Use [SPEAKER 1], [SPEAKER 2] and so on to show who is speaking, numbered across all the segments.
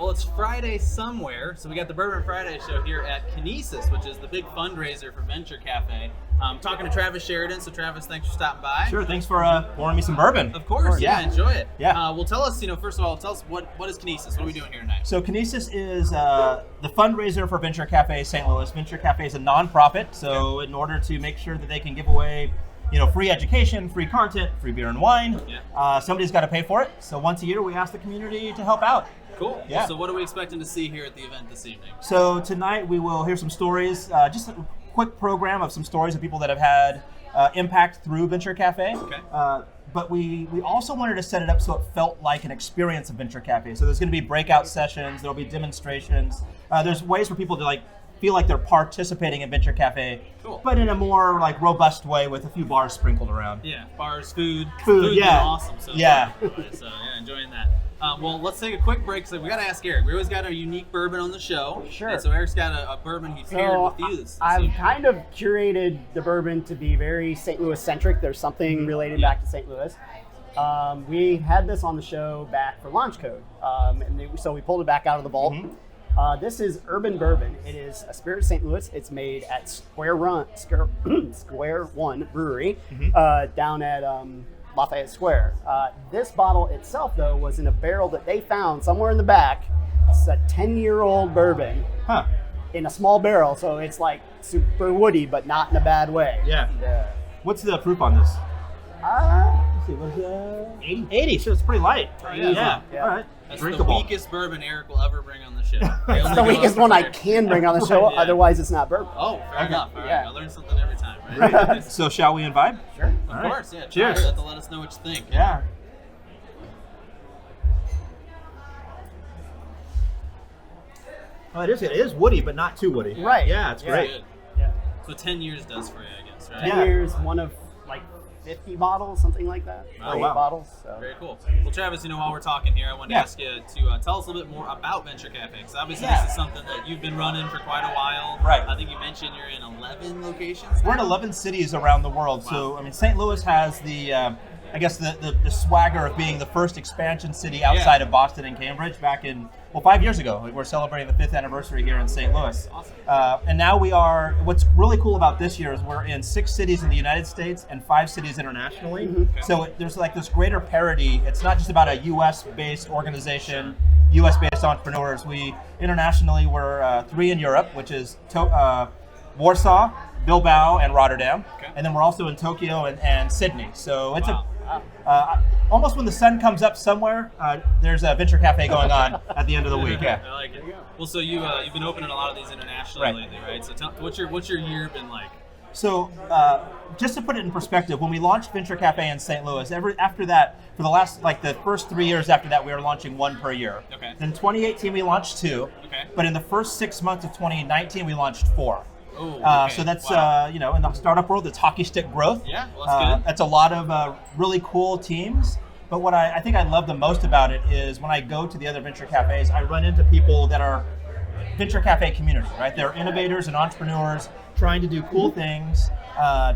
[SPEAKER 1] Well, it's Friday somewhere, so we got the Bourbon Friday Show here at Kinesis, which is the big fundraiser for Venture Café. Talking to Travis Sheridan. So Travis, thanks for stopping by.
[SPEAKER 2] Sure, thanks for pouring me some bourbon.
[SPEAKER 1] Of course, yeah, enjoy it.
[SPEAKER 2] Yeah.
[SPEAKER 1] Well, tell us, first of all, what is Kinesis? What are we doing here tonight?
[SPEAKER 2] So Kinesis is the fundraiser for Venture Café St. Louis. Venture Café is a nonprofit, so in order to make sure that they can give away free education, free content, free beer and wine, somebody's got to pay for it. So once a year, we ask the community to help out.
[SPEAKER 1] Cool.
[SPEAKER 2] Yeah.
[SPEAKER 1] So what are we expecting to see here at the event this evening?
[SPEAKER 2] So tonight we will hear some stories, just a quick program of some stories of people that have had impact through Venture Café.
[SPEAKER 1] Okay.
[SPEAKER 2] But we also wanted to set it up so it felt like an experience of Venture Café. So there's going to be breakout sessions, there'll be demonstrations. There's ways for people to feel like they're participating in Venture Café,
[SPEAKER 1] cool,
[SPEAKER 2] but in a more robust way with a few bars sprinkled around.
[SPEAKER 1] Yeah, bars, food,
[SPEAKER 2] yeah,
[SPEAKER 1] awesome. So
[SPEAKER 2] yeah.
[SPEAKER 1] So yeah, enjoying that. Well, let's take a quick break. So we got to ask Eric. We always got our unique bourbon on the show.
[SPEAKER 3] Sure.
[SPEAKER 1] And so Eric's got a bourbon he paired with you this
[SPEAKER 3] I've
[SPEAKER 1] evening.
[SPEAKER 3] kind of curated the bourbon to be very St. Louis centric. There's something related back to St. Louis. We had this on the show back for Launch Code, so we pulled it back out of the vault.
[SPEAKER 2] Mm-hmm.
[SPEAKER 3] This is Urban Bourbon. It is a Spirit of St. Louis. It's made at Square One Brewery down at Lafayette Square. This bottle itself, though, was in a barrel that they found somewhere in the back. It's a 10-year-old bourbon in a small barrel, so it's super woody, but not in a bad way.
[SPEAKER 2] Yeah. What's the proof on this? Let's see, what is it? 80, so it's pretty light.
[SPEAKER 1] Oh, yeah.
[SPEAKER 2] All right.
[SPEAKER 1] That's
[SPEAKER 2] Drinkable.
[SPEAKER 1] the weakest bourbon Eric will ever bring on the show.
[SPEAKER 3] It's the weakest one I can bring on the show, otherwise it's not bourbon.
[SPEAKER 1] Oh, fair enough. All right.
[SPEAKER 3] Yeah.
[SPEAKER 1] I learn something every time, right?
[SPEAKER 2] So shall we imbibe?
[SPEAKER 3] Sure.
[SPEAKER 1] Of course, yeah.
[SPEAKER 2] Cheers.
[SPEAKER 1] You have to let us know what you think.
[SPEAKER 2] Yeah. Oh, it is woody, but not too woody.
[SPEAKER 3] Right.
[SPEAKER 2] Yeah, it's great.
[SPEAKER 1] Good.
[SPEAKER 3] Yeah.
[SPEAKER 1] So 10 years does for you, I guess, right?
[SPEAKER 3] 10
[SPEAKER 2] Yeah.
[SPEAKER 3] years, one of 50 bottles, something like that.
[SPEAKER 1] Oh,
[SPEAKER 3] 8
[SPEAKER 2] wow.
[SPEAKER 3] bottles. So.
[SPEAKER 1] Very cool. Well, Travis, while we're talking here, I wanted to ask you to tell us a little bit more about Venture Café, because obviously this is something that you've been running for quite a while.
[SPEAKER 2] Right.
[SPEAKER 1] I think you mentioned you're in 11 locations.
[SPEAKER 2] We're in 11 cities around the world.
[SPEAKER 1] Wow.
[SPEAKER 2] So, St. Louis has the swagger of being the first expansion city outside of Boston and Cambridge back in, 5 years ago. We're celebrating the 5th anniversary here in St. Louis.
[SPEAKER 1] Awesome.
[SPEAKER 2] And now what's really cool about this year is we're in 6 cities in the United States and 5 cities internationally.
[SPEAKER 1] Okay.
[SPEAKER 2] So there's this greater parity. It's not just about a U.S.-based organization, U.S.-based entrepreneurs. Internationally, we're 3 in Europe, which is Warsaw, Bilbao, and Rotterdam.
[SPEAKER 1] Okay.
[SPEAKER 2] And then we're also in Tokyo and Sydney. So it's
[SPEAKER 1] Wow.
[SPEAKER 2] almost when the sun comes up somewhere, there's a Venture Café going on at the end of the week. Yeah.
[SPEAKER 1] I like it. Well, so you've been opening a lot of these internationally lately, right? So what's your year been like?
[SPEAKER 2] So just to put it in perspective, when we launched Venture Café in St. Louis, after that, for the first 3 years after that, we were launching 1 per year.
[SPEAKER 1] Okay.
[SPEAKER 2] Then 2018 we launched 2.
[SPEAKER 1] Okay.
[SPEAKER 2] But in the first 6 months of 2019 we launched 4.
[SPEAKER 1] Oh, okay.
[SPEAKER 2] So that's
[SPEAKER 1] wow.
[SPEAKER 2] in the startup world, it's hockey stick growth.
[SPEAKER 1] Yeah, well, that's good.
[SPEAKER 2] That's a lot of really cool teams. But what I think I love the most about it is when I go to the other Venture Cafés, I run into people that are Venture Café community, right? They're innovators and entrepreneurs trying to do cool things,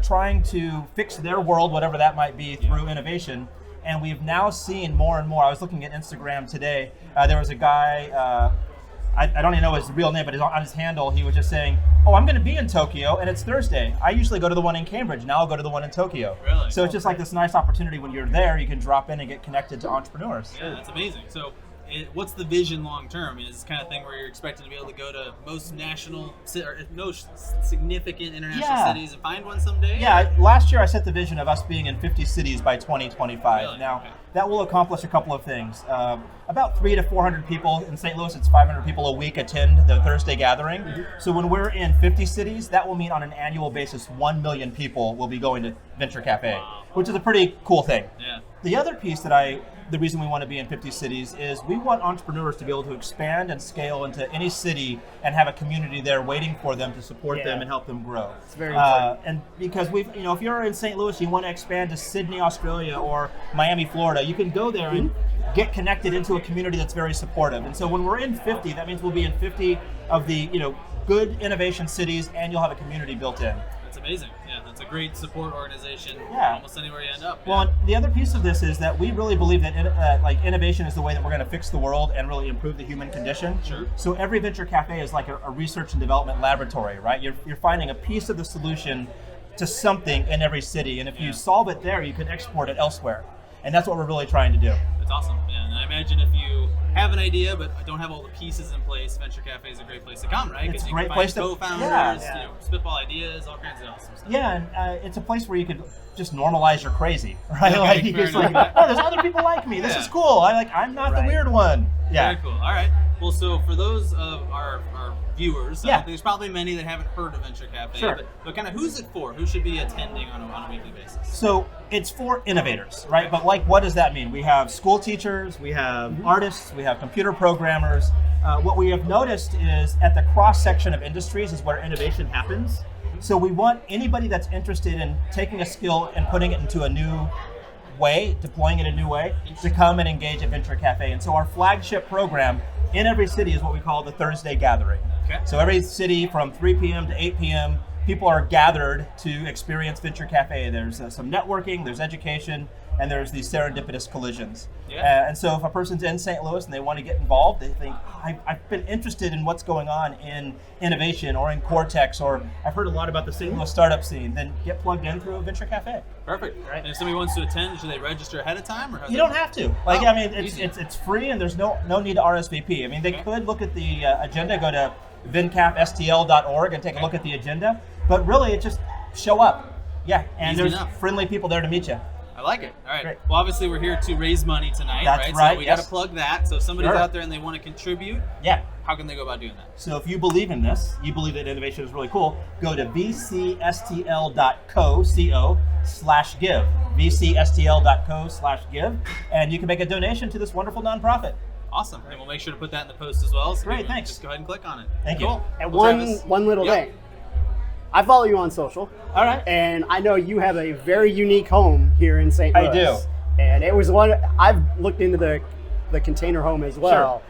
[SPEAKER 2] trying to fix their world, whatever that might be, through innovation. And we've now seen more and more. I was looking at Instagram today. There was a guy, I don't even know his real name, but on his handle, he was just saying, I'm going to be in Tokyo, and it's Thursday. I usually go to the one in Cambridge. Now I'll go to the one in Tokyo.
[SPEAKER 1] Really?
[SPEAKER 2] So it's just this nice opportunity when you're there, you can drop in and get connected to entrepreneurs.
[SPEAKER 1] Yeah, that's amazing. So what's the vision long term? Is this kind of thing where you're expecting to be able to go to most significant international cities and find one someday?
[SPEAKER 2] Yeah, last year I set the vision of us being in 50 cities by 2025.
[SPEAKER 1] Really?
[SPEAKER 2] Now,
[SPEAKER 1] Okay.
[SPEAKER 2] that will accomplish a couple of things. About 300 to 400 people in St. Louis, it's 500 people a week attend the Thursday gathering. Mm-hmm. So when we're in 50 cities, that will mean on an annual basis, 1 million people will be going to Venture Café, which is a pretty cool thing.
[SPEAKER 1] Yeah.
[SPEAKER 2] The other piece the reason we want to be in 50 cities is we want entrepreneurs to be able to expand and scale into any city and have a community there waiting for them to support them and help them grow.
[SPEAKER 3] It's very important.
[SPEAKER 2] And because if you're in St. Louis, you want to expand to Sydney, Australia, or Miami, Florida, you can go there and get connected into a community that's very supportive. And so when we're in 50, that means we'll be in 50 of the good innovation cities, and you'll have a community built in.
[SPEAKER 1] That's amazing. Yeah, It's a great support organization.
[SPEAKER 2] Yeah.
[SPEAKER 1] Almost anywhere you end up.
[SPEAKER 2] Well, and the other piece of this is that we really believe that like innovation is the way that we're going to fix the world and really improve the human condition.
[SPEAKER 1] Sure.
[SPEAKER 2] So every venture cafe is like a research and development laboratory, right? You're finding a piece of the solution to something in every city, and if you solve it there, you can export it elsewhere. And that's what we're really trying to do.
[SPEAKER 1] That's awesome. Yeah, and I imagine if you have an idea but don't have all the pieces in place, Venture Cafe is a great place to come, right?
[SPEAKER 2] It's a
[SPEAKER 1] you
[SPEAKER 2] great
[SPEAKER 1] can
[SPEAKER 2] place
[SPEAKER 1] find
[SPEAKER 2] to
[SPEAKER 1] co-founders, spitball ideas, all kinds of awesome stuff.
[SPEAKER 2] Yeah, and it's a place where you could just normalize your crazy, right?
[SPEAKER 1] Okay,
[SPEAKER 2] like you
[SPEAKER 1] fair
[SPEAKER 2] just like,
[SPEAKER 1] enough.
[SPEAKER 2] oh, there's other people like me. This is cool. I'm not the weird one. Yeah.
[SPEAKER 1] Very cool. All right. Well, so for those of our viewers, I think there's probably many that haven't heard of Venture Cafe.
[SPEAKER 2] Sure.
[SPEAKER 1] But kind of who's it for? Who should be attending on a weekly basis?
[SPEAKER 2] So it's for innovators, right? But like, what does that mean? We have school teachers, we have artists, we have computer programmers. What we have noticed is at the cross section of industries is where innovation happens. So we want anybody that's interested in taking a skill and putting it into a new way, deploying it in a new way, to come and engage at Venture Cafe. And so our flagship program in every city is what we call the Thursday Gathering.
[SPEAKER 1] Okay.
[SPEAKER 2] So every city from 3 p.m. to 8 p.m., people are gathered to experience Venture Cafe. There's some networking, there's education, and there's these serendipitous collisions.
[SPEAKER 1] Yeah.
[SPEAKER 2] And so if a person's in St. Louis and they want to get involved, they think, I've been interested in what's going on in innovation or in Cortex, or I've heard a lot about the St. Louis startup scene, then get plugged in through a Venture Cafe.
[SPEAKER 1] Perfect. Right. And if somebody wants to attend, should they register ahead of time? Or
[SPEAKER 2] You don't have to.
[SPEAKER 1] Easy.
[SPEAKER 2] It's free and there's no need to RSVP. I mean, they could look at the agenda, go to vincapstl.org and take a look at the agenda, but really just show up. Yeah, and
[SPEAKER 1] Easy
[SPEAKER 2] there's
[SPEAKER 1] enough.
[SPEAKER 2] friendly people there to meet you.
[SPEAKER 1] I like it. All right.
[SPEAKER 2] Great.
[SPEAKER 1] Well, obviously we're here to raise money tonight,
[SPEAKER 2] That's
[SPEAKER 1] right?
[SPEAKER 2] right,
[SPEAKER 1] So we
[SPEAKER 2] yes.
[SPEAKER 1] got to plug that. So if somebody's
[SPEAKER 2] Sure.
[SPEAKER 1] out there and they want to contribute,
[SPEAKER 2] Yeah.
[SPEAKER 1] how can they go about doing that?
[SPEAKER 2] So if you believe in this, you believe that innovation is really cool, go to vcstl.co/give, vcstl.co/give, and you can make a donation to this wonderful nonprofit.
[SPEAKER 1] Awesome. And we'll make sure to put that in the post as well. So
[SPEAKER 2] Great,
[SPEAKER 1] people
[SPEAKER 2] thanks.
[SPEAKER 1] Just go ahead and click on it.
[SPEAKER 2] Thank you.
[SPEAKER 1] Cool.
[SPEAKER 3] And
[SPEAKER 1] Well, Travis,
[SPEAKER 3] one little
[SPEAKER 1] Yep.
[SPEAKER 3] thing. I follow you on social.
[SPEAKER 2] All right.
[SPEAKER 3] And I know you have a very unique home here in St. Louis.
[SPEAKER 2] I do.
[SPEAKER 3] And it was one, I've looked into the container home as well.
[SPEAKER 2] Sure.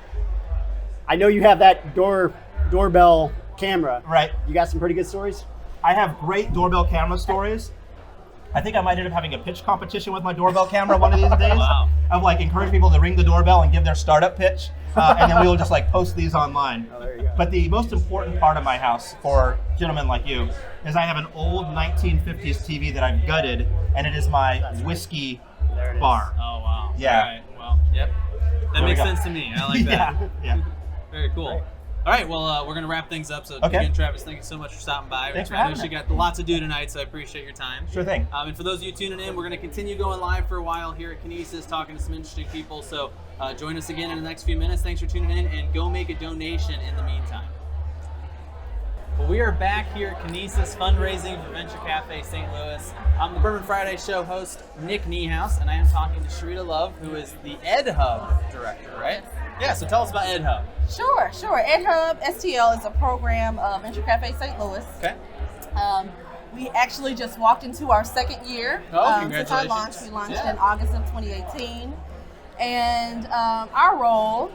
[SPEAKER 3] I know you have that doorbell camera.
[SPEAKER 2] Right.
[SPEAKER 3] You got some pretty good stories?
[SPEAKER 2] I have great doorbell camera stories. I think I might end up having a pitch competition with my doorbell camera one of these days.
[SPEAKER 1] Wow.
[SPEAKER 2] Of like encourage people to ring the doorbell and give their startup pitch, and then we will just like post these online.
[SPEAKER 3] Oh, there you go.
[SPEAKER 2] But the most important part of my house for gentlemen like you is I have an old 1950s TV that I've gutted, and it is my whiskey
[SPEAKER 3] There it is.
[SPEAKER 2] bar.
[SPEAKER 1] Oh, wow.
[SPEAKER 2] Yeah.
[SPEAKER 1] All right. Well, yep. That
[SPEAKER 2] There we
[SPEAKER 1] makes
[SPEAKER 2] go.
[SPEAKER 1] sense to me. I like that.
[SPEAKER 2] Yeah.
[SPEAKER 1] Very cool. All right, well, we're going to wrap things up. So,
[SPEAKER 2] Okay.
[SPEAKER 1] again, Travis, thank you so much for stopping by.
[SPEAKER 2] Thanks for
[SPEAKER 1] I know
[SPEAKER 2] having
[SPEAKER 1] you
[SPEAKER 2] me.
[SPEAKER 1] got lots to do tonight, so I appreciate your time.
[SPEAKER 2] Sure thing.
[SPEAKER 1] And for those of you tuning in, we're going to continue going live for a while here at Kinesis, talking to some interesting people. So, join us again in the next few minutes. Thanks for tuning in, and go make a donation in the meantime. Well, we are back here at Kinesis fundraising for Venture Cafe St. Louis. I'm the Bourbon Friday Show host, Nick Niehaus, and I am talking to Sherita Love, who is the EdHub director, right? Yeah, so tell us about EdHub.
[SPEAKER 4] Sure. EdHub STL is a program of Venture Cafe St. Louis.
[SPEAKER 1] Okay.
[SPEAKER 4] We actually just walked into our second year
[SPEAKER 1] Oh,
[SPEAKER 4] since our launch.
[SPEAKER 1] congratulations.
[SPEAKER 4] We launched
[SPEAKER 1] Yeah.
[SPEAKER 4] in August of 2018. And our role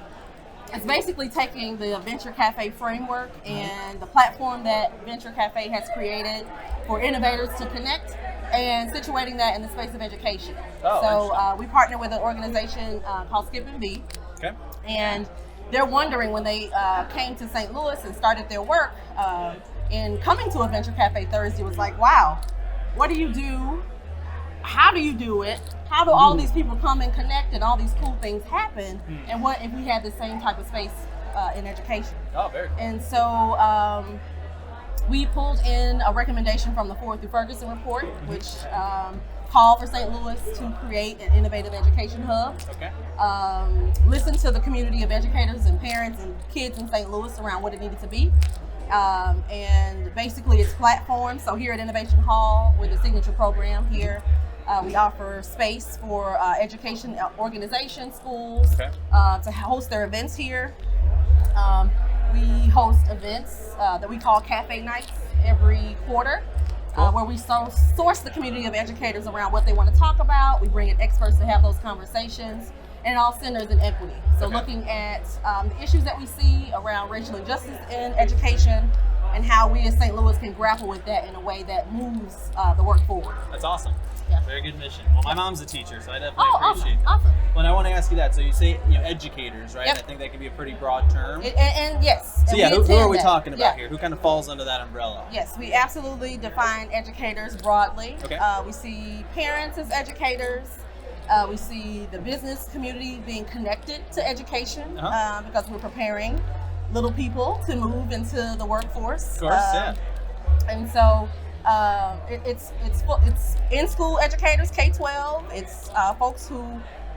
[SPEAKER 4] is basically taking the Venture Cafe framework and the platform that Venture Cafe has created for innovators to connect and situating that in the space of education.
[SPEAKER 1] Oh,
[SPEAKER 4] So we partner with an organization called Skip and Bee.
[SPEAKER 1] Okay.
[SPEAKER 4] And they're wondering when they came to St. Louis and started their work in coming to a Venture Cafe Thursday was like, wow, what do you do? How do you do it? How do all these people come and connect and all these cool things happen? And what if we had the same type of space in education?
[SPEAKER 1] Oh, very cool.
[SPEAKER 4] And so we pulled in a recommendation from the Ford through Ferguson report, which called for St. Louis to create an innovative education hub.
[SPEAKER 1] Okay.
[SPEAKER 4] Listen to the community of educators and parents and kids in St. Louis around what it needed to be. And basically it's platforms. So here at Innovation Hall, with the signature program here, we offer space for education organizations, schools,
[SPEAKER 1] Okay.
[SPEAKER 4] to host their events here. We host events that we call Café nights every quarter, where we source the community of educators around what they want to talk about. We bring in experts to have those conversations, and it all centers in equity. So
[SPEAKER 1] Okay.
[SPEAKER 4] looking at the issues that we see around racial injustice in education, and how we as St. Louis can grapple with that in a way that moves the work forward.
[SPEAKER 1] That's awesome.
[SPEAKER 4] Yeah.
[SPEAKER 1] Very good mission. Well, my mom's a teacher, so I definitely appreciate that.
[SPEAKER 4] Awesome.
[SPEAKER 1] Well, and I want to ask you that. So you say educators, right?
[SPEAKER 4] Yep.
[SPEAKER 1] I think that can be a pretty broad term.
[SPEAKER 4] And yes.
[SPEAKER 1] So
[SPEAKER 4] and
[SPEAKER 1] yeah,
[SPEAKER 4] we
[SPEAKER 1] who are
[SPEAKER 4] attend
[SPEAKER 1] we
[SPEAKER 4] that.
[SPEAKER 1] talking about
[SPEAKER 4] Yeah.
[SPEAKER 1] here? Who kind of falls under that umbrella?
[SPEAKER 4] Yes, we absolutely define educators broadly.
[SPEAKER 1] Okay.
[SPEAKER 4] We see parents as educators. We see the business community being connected to education because we're preparing little people to move into the workforce.
[SPEAKER 1] Of course, yeah.
[SPEAKER 4] And so it's in-school educators, K-12. It's folks who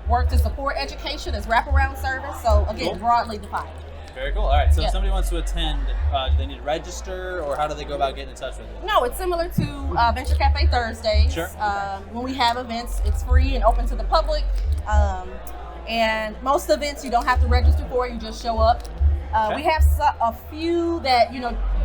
[SPEAKER 4] work to support education as wraparound service. So again,
[SPEAKER 1] Cool.
[SPEAKER 4] broadly defined.
[SPEAKER 1] Very cool. All right. So
[SPEAKER 4] Yeah.
[SPEAKER 1] if somebody wants to attend, do they need to register, or how do they go about getting in touch with you?
[SPEAKER 4] No, it's similar to Venture Cafe Thursdays.
[SPEAKER 1] Sure.
[SPEAKER 4] When we have events, it's free and open to the public. And most events you don't have to register for, you just show up.
[SPEAKER 1] Okay.
[SPEAKER 4] We have a few that,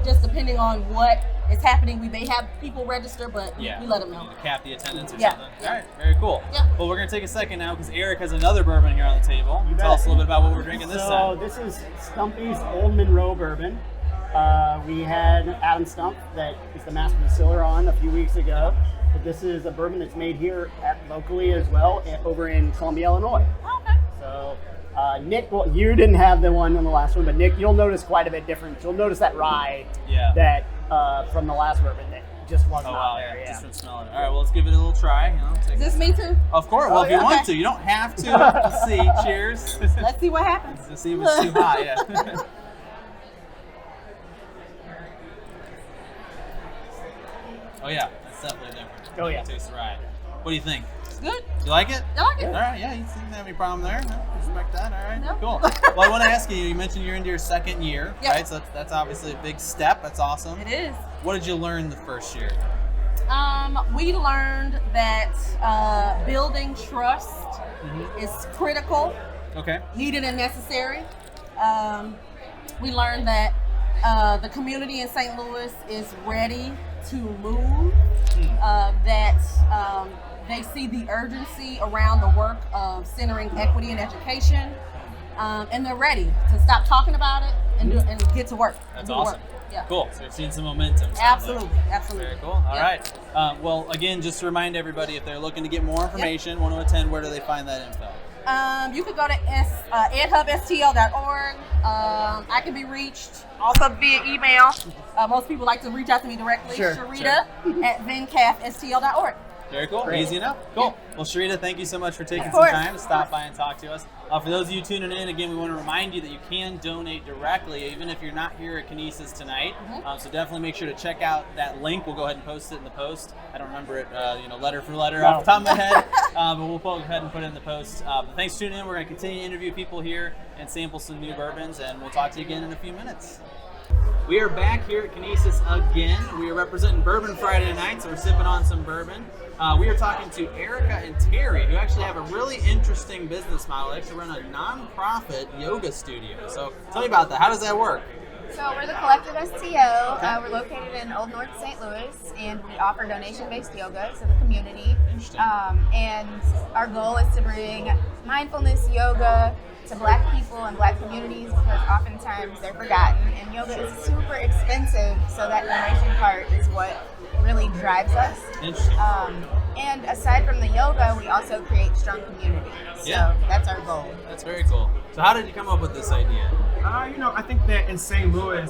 [SPEAKER 4] just depending on what is happening, we may have people register, but we let them know.
[SPEAKER 1] You cap the attendance or
[SPEAKER 4] Yeah.
[SPEAKER 1] something. All right. Very cool.
[SPEAKER 4] Yeah.
[SPEAKER 1] Well, we're going to take a second now because Eric has another bourbon here on the table. Tell us a little bit about what we're drinking this
[SPEAKER 3] So
[SPEAKER 1] time.
[SPEAKER 3] this is Stumpy's Old Monroe Bourbon. We had Adam Stump, that is the master distiller, on a few weeks ago. But this is a bourbon that's made here locally as well, over in Columbia, Illinois.
[SPEAKER 4] Okay.
[SPEAKER 3] So Nick, well, you didn't have the one on the last one, but Nick, you'll notice quite a bit different. You'll notice that rye that from the last bourbon that just wasn't out there.
[SPEAKER 1] Just from smelling it. All right. Well, let's give it a little try.
[SPEAKER 4] Is this me too?
[SPEAKER 1] Of course. Well, if you want to, you don't have to. Let's see. Cheers.
[SPEAKER 4] Let's see what happens.
[SPEAKER 1] Let's see if it's too hot. Yeah. Oh yeah, that's definitely different.
[SPEAKER 3] Oh, yeah.
[SPEAKER 1] Tastes right. What do you think?
[SPEAKER 4] It's good.
[SPEAKER 1] You like it?
[SPEAKER 4] I like it.
[SPEAKER 1] All right, yeah, you didn't have any problem there. No, respect that. All right,
[SPEAKER 4] No.
[SPEAKER 1] cool. Well, I want to ask you. You mentioned you're into your second year,
[SPEAKER 4] Yep.
[SPEAKER 1] right? So that's obviously a big step. That's awesome.
[SPEAKER 4] It is.
[SPEAKER 1] What did you learn the first year?
[SPEAKER 4] We learned that building trust is critical,
[SPEAKER 1] Okay.
[SPEAKER 4] needed, and necessary. We learned that the community in St. Louis is ready to move, that they see the urgency around the work of centering equity in education, and they're ready to stop talking about it and get to work.
[SPEAKER 1] That's
[SPEAKER 4] Do the
[SPEAKER 1] awesome.
[SPEAKER 4] work. Yeah.
[SPEAKER 1] Cool. So you're seeing some momentum.
[SPEAKER 4] Absolutely. Absolutely.
[SPEAKER 1] Very cool. All
[SPEAKER 4] Yeah.
[SPEAKER 1] right. Well, again, just to remind everybody, if they're looking to get more information, want to attend, where do they find that info?
[SPEAKER 4] You could go to edhubstl.org. I can be reached also via email. Most people like to reach out to me directly.
[SPEAKER 3] Sure.
[SPEAKER 4] Sherita at vencafstl.org.
[SPEAKER 1] Very cool.
[SPEAKER 3] Great.
[SPEAKER 1] Easy enough. Cool. Well, Sherita, thank you so much for taking
[SPEAKER 4] Of
[SPEAKER 1] some
[SPEAKER 4] course.
[SPEAKER 1] time to stop by and talk to us. For those of you tuning in, again, we want to remind you that you can donate directly, even if you're not here at Kinesis tonight. So definitely make sure to check out that link. We'll go ahead and post it in the post. I don't remember it, letter for letter off the top of my head, but we'll go ahead and put it in the post. But thanks for tuning in. We're going to continue to interview people here and sample some new bourbons, and we'll talk to you again in a few minutes. We are back here at Kinesis again. We are representing Bourbon Friday night, so we're sipping on some bourbon. We are talking to Ericka and Terry, who actually have a really interesting business model. They actually run a non-profit yoga studio. So tell me about that. How does that work?
[SPEAKER 5] So we're the Collective STO. We're located in Old North St. Louis, and we offer donation-based yoga to the community.
[SPEAKER 1] Interesting.
[SPEAKER 5] And our goal is to bring mindfulness yoga to Black people and Black communities, because oftentimes they're forgotten, and yoga is super expensive, so that donation part is what really drives us.
[SPEAKER 1] Interesting.
[SPEAKER 5] And aside from the yoga, we also create strong communities. So that's our goal.
[SPEAKER 1] That's very cool. So how did you come up with this idea?
[SPEAKER 6] I think that in St. Louis,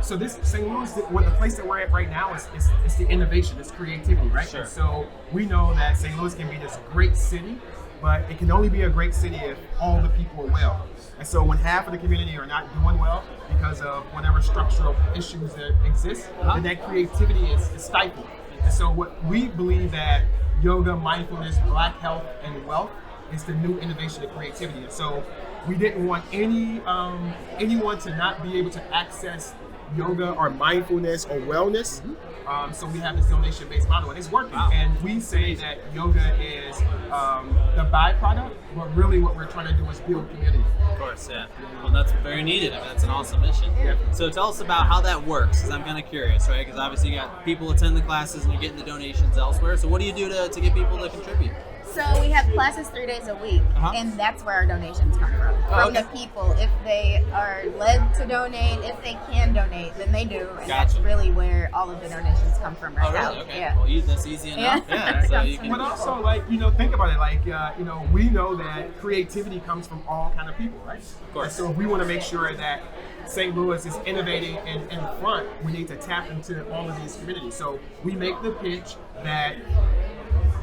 [SPEAKER 6] so this St. Louis, the place that we're at right now is the innovation, it's creativity, right?
[SPEAKER 1] Sure.
[SPEAKER 6] And so we know that St. Louis can be this great city, but it can only be a great city if all the people are well. And so when half of the community are not doing well because of whatever structural issues that exist, then that creativity is stifled. And so what we believe that yoga, mindfulness, Black health, and wealth is the new innovation of creativity. And so we didn't want anyone to not be able to access yoga or mindfulness or wellness. So we have this donation-based model, and it's working. And we say that yoga is the byproduct, but really what we're trying to do is build community.
[SPEAKER 1] Of course, yeah. Well, that's very needed. I mean, that's an awesome mission.
[SPEAKER 6] Yeah.
[SPEAKER 1] So tell us about how that works, because I'm kind of curious, right? Because obviously you got people attend the classes and you're getting the donations elsewhere. So what do you do to get people to contribute?
[SPEAKER 5] So we have classes 3 days a week, and that's where our donations come from the people. If they are led to donate, if they can donate, then they do, and that's really where all of the donations come from right now.
[SPEAKER 1] Okay.
[SPEAKER 5] Yeah.
[SPEAKER 1] Well, that's easy enough. Yeah. So you can.
[SPEAKER 6] But also, like, think about it. Like, we know that creativity comes from all kind of people, right? Of course. And so if we want to make sure that St. Louis is innovating and in front, we need to tap into all of these communities. So we make the pitch that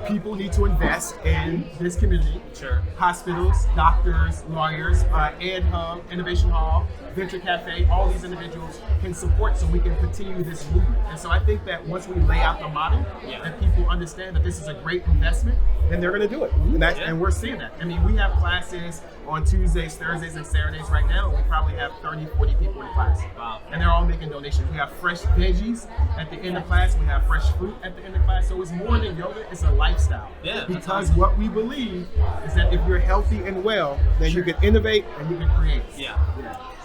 [SPEAKER 6] people need to invest in this community.
[SPEAKER 1] Sure.
[SPEAKER 6] Hospitals, doctors, lawyers, EdHub, Innovation Hall, Venture Café, all these individuals can support so we can continue this movement. And so I think that once we lay out the model and people understand that this is a great investment, then they're going to do it. And we're seeing that. I mean, we have classes on Tuesdays, Thursdays, and Saturdays right now. We probably have 30, 40 people in class.
[SPEAKER 1] Wow.
[SPEAKER 6] And they're all making donations. We have fresh veggies at the end of class. We have fresh fruit at the end of class. So it's more than yoga. It's a lifestyle.
[SPEAKER 1] Yeah.
[SPEAKER 6] Because what we believe is that if you're healthy and well, then you can innovate and you can create.
[SPEAKER 1] Yeah.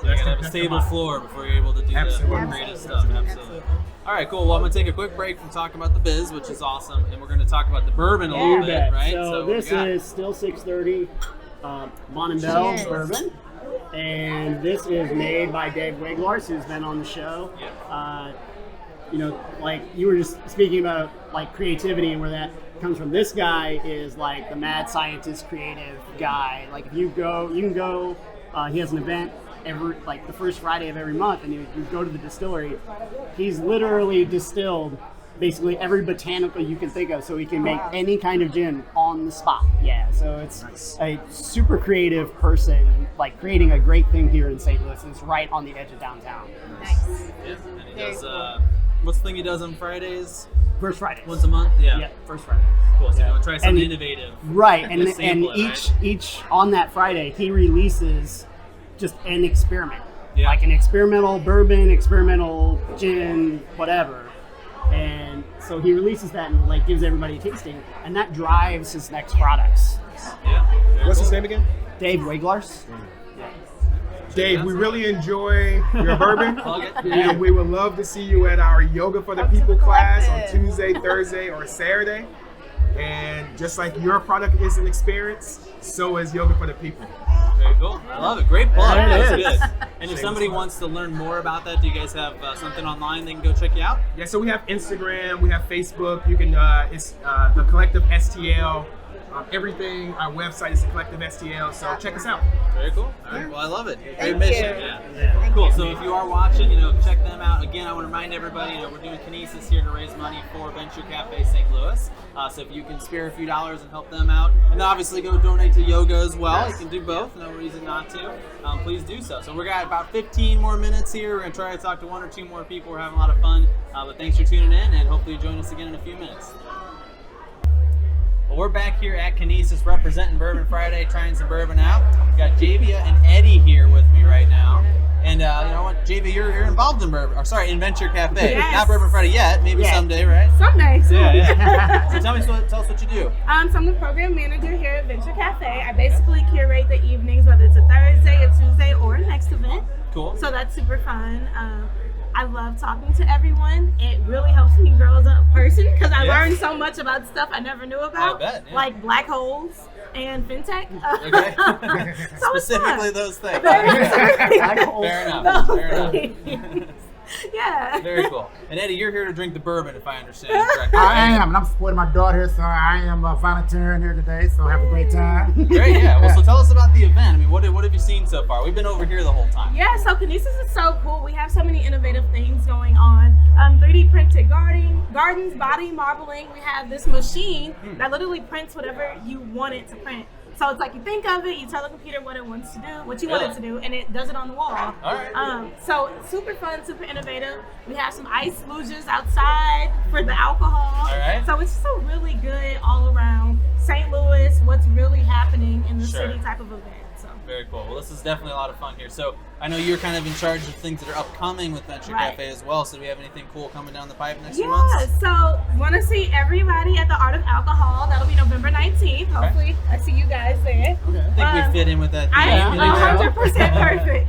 [SPEAKER 1] So you gotta have a stable floor before you're able to do the more creative stuff. Absolutely. All right, cool. Well, I'm gonna take a quick break from talking about the biz, which is awesome, and we're gonna talk about the bourbon a little bit, right?
[SPEAKER 3] So this is still 630 Bell bourbon, and this is made by Dave Wiglars, who's been on the show. Like you were just speaking about, like, creativity and where that comes from. This guy is like the mad scientist, creative guy. Like, if you can go. He has an event the first Friday of every month, and you go to the distillery. He's literally distilled basically every botanical you can think of, so he can make any kind of gin on the spot. Yeah, so it's a super creative person, like, creating a great thing here in St. Louis. It's right on the edge of downtown.
[SPEAKER 5] Nice.
[SPEAKER 1] Yeah, and he does. What's the thing he does on Fridays?
[SPEAKER 3] First Fridays.
[SPEAKER 1] Once a month. Yeah.
[SPEAKER 3] First Friday.
[SPEAKER 1] Cool. So you want to try something innovative.
[SPEAKER 3] Right, and each on that Friday he releases just an experiment, like an experimental bourbon, experimental gin, whatever. And so he releases that and, like, gives everybody a tasting, and that drives his next products.
[SPEAKER 1] Yeah.
[SPEAKER 6] What's his name again?
[SPEAKER 3] Dave Wiglars.
[SPEAKER 6] Dave, we really enjoy your bourbon, and we would love to see you at our Yoga for the People class on Tuesday, Thursday, or Saturday. And just like your product is an experience, so is Yoga for the People.
[SPEAKER 1] Very cool. I love it. Great plug.
[SPEAKER 3] That
[SPEAKER 1] was good. And if somebody wants to learn more about that, do you guys have something online they can go check you out?
[SPEAKER 6] Yeah, so we have Instagram, we have Facebook. You can, it's the Collective STL. Everything, our website is the Collective STL, so check us out.
[SPEAKER 1] Very cool. All right, well, I love it. Great
[SPEAKER 5] Thank
[SPEAKER 1] mission.
[SPEAKER 5] you.
[SPEAKER 1] Yeah. Cool. So if you are watching, check them out. Again, I want to remind everybody, we're doing Kinesis here to raise money for Venture Café St. Louis. So if you can spare a few dollars and help them out, and obviously go donate to yoga as well. You can do both. No reason not to. Please do so. So we got about 15 more minutes here. We're going to try to talk to 1 or 2 more people. We're having a lot of fun. But thanks for tuning in, and hopefully you'll join us again in a few minutes. Well, we're back here at Kinesis representing Bourbon Friday, trying some bourbon out. We've got Javia and Eddie here with me right now. And you know what, Javia, you're involved in in Venture Cafe.
[SPEAKER 7] Yes.
[SPEAKER 1] Not Bourbon Friday yet, maybe someday, right?
[SPEAKER 7] Someday.
[SPEAKER 1] Yeah. So tell us what you do.
[SPEAKER 7] So I'm the program manager here at Venture Cafe. I basically curate the evenings, whether it's a Thursday, a Tuesday, or a next event.
[SPEAKER 1] Cool.
[SPEAKER 7] So that's super fun. I love talking to everyone. It really helps me grow as a person because I learned so much about stuff I never knew about,
[SPEAKER 1] I bet, yeah.
[SPEAKER 7] like black holes and fintech.
[SPEAKER 1] Okay.
[SPEAKER 7] So
[SPEAKER 1] Specifically those things.
[SPEAKER 7] Fair
[SPEAKER 1] enough.
[SPEAKER 7] Yeah.
[SPEAKER 1] Very cool. And Eddie, you're here to drink the bourbon, if I understand correctly.
[SPEAKER 8] I am, and I'm supporting my daughter here, so I am volunteering here today, so have a great time.
[SPEAKER 1] Great, yeah. Well, so tell us about the event. I mean, what have you seen so far? We've been over here the whole time.
[SPEAKER 7] Yeah, so Kinesis is so cool. We have so many innovative things going on. 3D printed gardens, body marbling. We have this machine that literally prints whatever you want it to print. So it's like you think of it, you tell the computer what it wants to do, what you want it to do, and it does it on the wall.
[SPEAKER 1] All right.
[SPEAKER 7] So super fun, super innovative. We have some ice luges outside for the alcohol.
[SPEAKER 1] All right.
[SPEAKER 7] So it's just a really good all around St. Louis, what's really happening in the city type of event. So.
[SPEAKER 1] Very cool. Well, this is definitely a lot of fun here. So I know you're kind of in charge of things that are upcoming with Venture Cafe as well. So do we have anything cool coming down the pipe next few months?
[SPEAKER 7] Yeah, so want to see everybody at the Art of Alcohol. That'll be November 19th. Hopefully I see you guys there.
[SPEAKER 1] Okay. I think we fit in with that.
[SPEAKER 7] I am 100% perfect.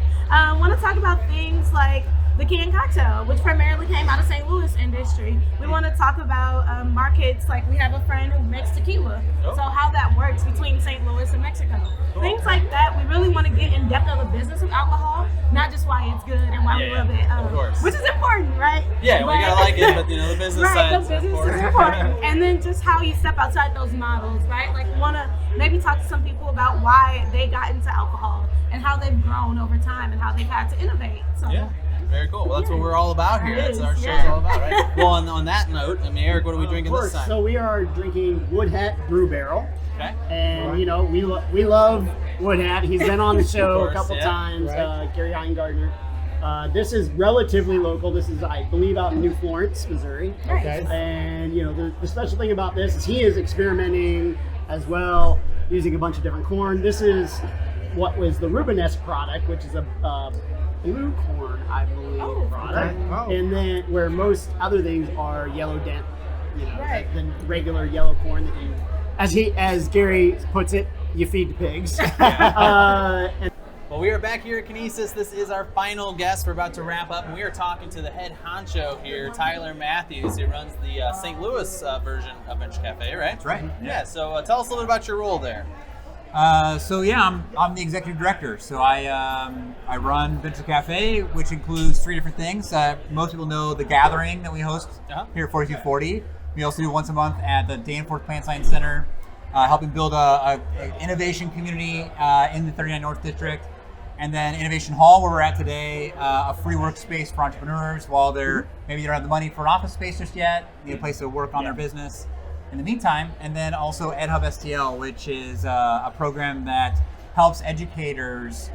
[SPEAKER 7] Want to talk about things like the canned cocktail, which primarily came out of St. Louis industry. We want to talk about markets, like we have a friend who makes tequila. So how that works between St. Louis and Mexico. Things like that. We really want to get in depth of the business of alcohol, not just why it's good and why we love it,
[SPEAKER 1] of course.
[SPEAKER 7] which is important, right?
[SPEAKER 1] Yeah, we gotta like it, but the business
[SPEAKER 7] right,
[SPEAKER 1] side
[SPEAKER 7] the business is important. And then just how you step outside those models, right? Like we want to maybe talk to some people about why they got into alcohol and how they've grown over time and how they've had to innovate. So.
[SPEAKER 1] Yeah. Very cool. Well, that's what we're all about here. That's our show's all about, right? Well, on that note, I mean, Eric, what are we drinking this time?
[SPEAKER 3] So we are drinking Wood Hat Brew Barrel.
[SPEAKER 1] Okay.
[SPEAKER 3] And, we love Wood Hat. He's been on the show a couple times,
[SPEAKER 8] Right.
[SPEAKER 3] Gary Heingardner. This is relatively local. This is, I believe, out in New Florence, Missouri.
[SPEAKER 8] Okay.
[SPEAKER 3] And, the special thing about this is he is experimenting as well, using a bunch of different corn. This is what was the Rubenesque product, which is a blue corn, I believe, product.
[SPEAKER 8] Oh.
[SPEAKER 3] And then where most other things are yellow dent, the regular yellow corn that you, as Gary puts it, you feed the pigs.
[SPEAKER 1] Well, we are back here at Kinesis. This is our final guest. We're about to wrap up, and we are talking to the head honcho here, Tyler Mathews, who runs the St. Louis version of Venture Cafe, right?
[SPEAKER 9] That's right.
[SPEAKER 1] Yeah. So tell us a little bit about your role there.
[SPEAKER 9] I'm the executive director. So I run Venture Cafe, which includes 3 different things. Most people know the gathering that we host here at 4240. We also do once a month at the Danforth Plant Science Center, helping build a innovation community in the 39 North District. And then Innovation Hall, where we're at today, a free workspace for entrepreneurs while maybe they don't have the money for an office space just yet, need a place to work on their business in the meantime. And then also EdHub STL, which is a program that helps educators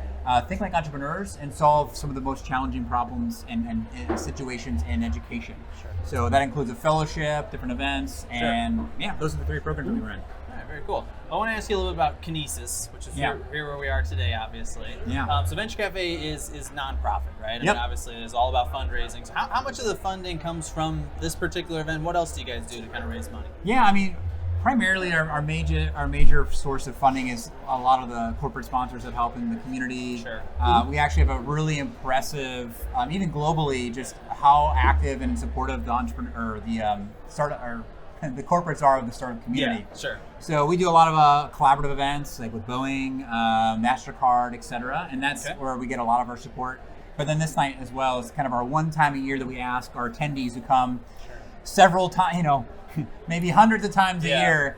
[SPEAKER 9] think like entrepreneurs and solve some of the most challenging problems and situations in education. Sure. So that includes a fellowship, different events, and those are the 3 programs that we run.
[SPEAKER 1] Very cool. I want to ask you a little bit about Kinesis, which is here where we are today, obviously.
[SPEAKER 9] Yeah.
[SPEAKER 1] So Venture Cafe is nonprofit, right? I mean, obviously, it's all about fundraising. So how much of the funding comes from this particular event? What else do you guys do to kind of raise money?
[SPEAKER 9] Yeah, I mean, primarily our major source of funding is a lot of the corporate sponsors that help in the community.
[SPEAKER 1] Sure.
[SPEAKER 9] We actually have a really impressive, even globally, just how active and supportive the entrepreneur, the corporates are of the startup community.
[SPEAKER 1] Yeah, sure.
[SPEAKER 9] So we do a lot of collaborative events, like with Boeing, MasterCard, etc., and that's where we get a lot of our support. But then this night as well is kind of our one time a year that we ask our attendees who come several times, maybe hundreds of times a year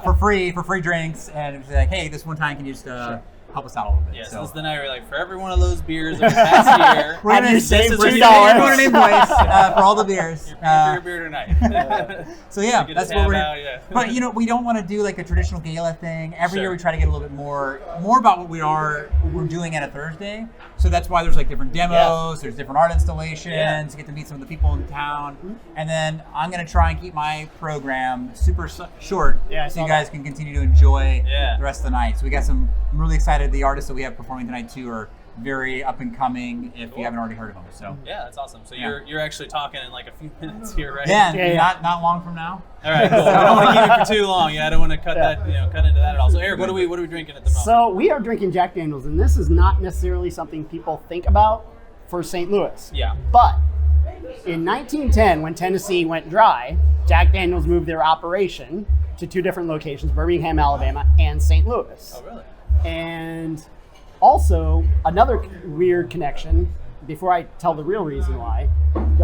[SPEAKER 9] for free drinks, and it's like, hey, this one time can you just help us out a little bit?
[SPEAKER 1] Yeah, so this is the night where you're like, for every one of those beers over the past year,
[SPEAKER 9] we're going to save $2 for all the beers.
[SPEAKER 1] For your beer tonight.
[SPEAKER 9] So that's what we're. But we don't want to do like a traditional gala thing. Every year we try to get a little bit more about what we're doing at a Thursday. So that's why there's like different demos, there's different art installations, you get to meet some of the people in town. And then I'm going to try and keep my program super short so you guys can continue to enjoy the rest of the night. So we got I'm really excited. The artists that we have performing tonight too are very up and coming if you haven't already heard of them. So
[SPEAKER 1] that's awesome. So you're actually talking in like a few minutes here, right?
[SPEAKER 9] Not long from now.
[SPEAKER 1] All right, cool. I don't want to keep it for too long. I don't want to cut cut into that at all. So Eric, what are we drinking at the moment?
[SPEAKER 3] So we are drinking Jack Daniels, and this is not necessarily something people think about for St. Louis.
[SPEAKER 1] Yeah.
[SPEAKER 3] But in 1910, when Tennessee went dry, Jack Daniels moved their operation to 2 different locations, Birmingham, Alabama, and St. Louis.
[SPEAKER 1] Oh, really?
[SPEAKER 3] And also, another weird connection, before I tell the real reason why,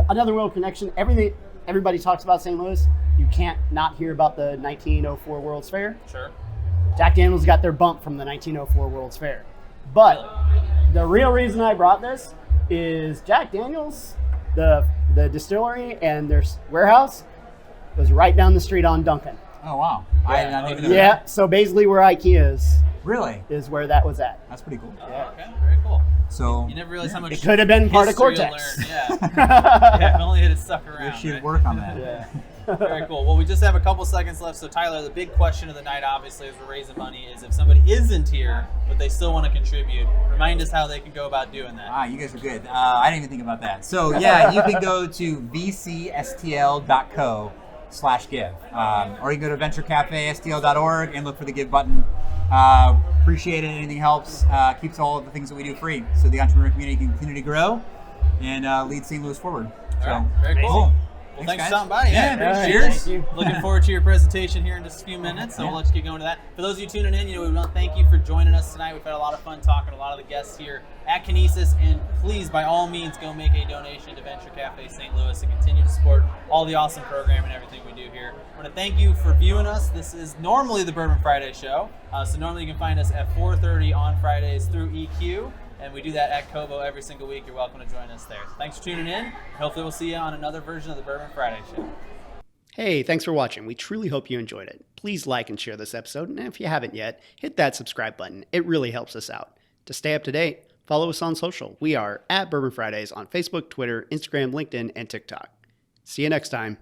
[SPEAKER 3] another real connection, everybody talks about St. Louis, you can't not hear about the 1904 World's Fair.
[SPEAKER 1] Sure.
[SPEAKER 3] Jack Daniels got their bump from the 1904 World's Fair. But the real reason I brought this is Jack Daniels, the distillery and their warehouse was right down the street on Duncan.
[SPEAKER 9] Oh, wow. I didn't even know
[SPEAKER 3] Yeah,
[SPEAKER 9] that.
[SPEAKER 3] so basically where IKEA is.
[SPEAKER 9] Really?
[SPEAKER 3] Is where that was at.
[SPEAKER 9] That's pretty cool.
[SPEAKER 1] Yeah. Okay, very cool.
[SPEAKER 9] So
[SPEAKER 1] you never realize how much
[SPEAKER 3] it could have been part of
[SPEAKER 1] history
[SPEAKER 3] Cortex.
[SPEAKER 1] you'll learn. If only it had stuck around.
[SPEAKER 9] We should work on that.
[SPEAKER 3] Yeah.
[SPEAKER 1] Very cool. Well, we just have a couple seconds left. So Tyler, the big question of the night, obviously, as we're raising money, is if somebody isn't here but they still want to contribute, remind us how they can go about doing that.
[SPEAKER 9] You guys are good. I didn't even think about that. So you can go to vcstl.co/give, or you can go to venturecafestl.org and look for the give button. Appreciate it. Anything helps. Keeps all of the things that we do free, so the entrepreneur community can continue to grow and lead St. Louis forward.
[SPEAKER 1] All right, very cool. Well, thanks for stopping by.
[SPEAKER 9] Yeah,
[SPEAKER 1] appreciate
[SPEAKER 9] cheers.
[SPEAKER 1] it.
[SPEAKER 3] Thank you.
[SPEAKER 1] Looking forward to your presentation here in just a few minutes, so we'll let you get going to that. For those of you tuning in, we want to thank you for joining us tonight. We've had a lot of fun talking to a lot of the guests here at Kinesis, and please, by all means, go make a donation to Venture Cafe St. Louis and continue to support all the awesome programming and everything we do here. I want to thank you for viewing us. This is normally the Bourbon Friday Show, so normally you can find us at 4:30 on Fridays through EQ. And we do that at Kobo every single week. You're welcome to join us there. Thanks for tuning in. Hopefully we'll see you on another version of the Bourbon Friday Show.
[SPEAKER 3] Hey, thanks for watching. We truly hope you enjoyed it. Please like and share this episode, and if you haven't yet, hit that subscribe button. It really helps us out. To stay up to date, follow us on social. We are at Bourbon Fridays on Facebook, Twitter, Instagram, LinkedIn, and TikTok. See you next time.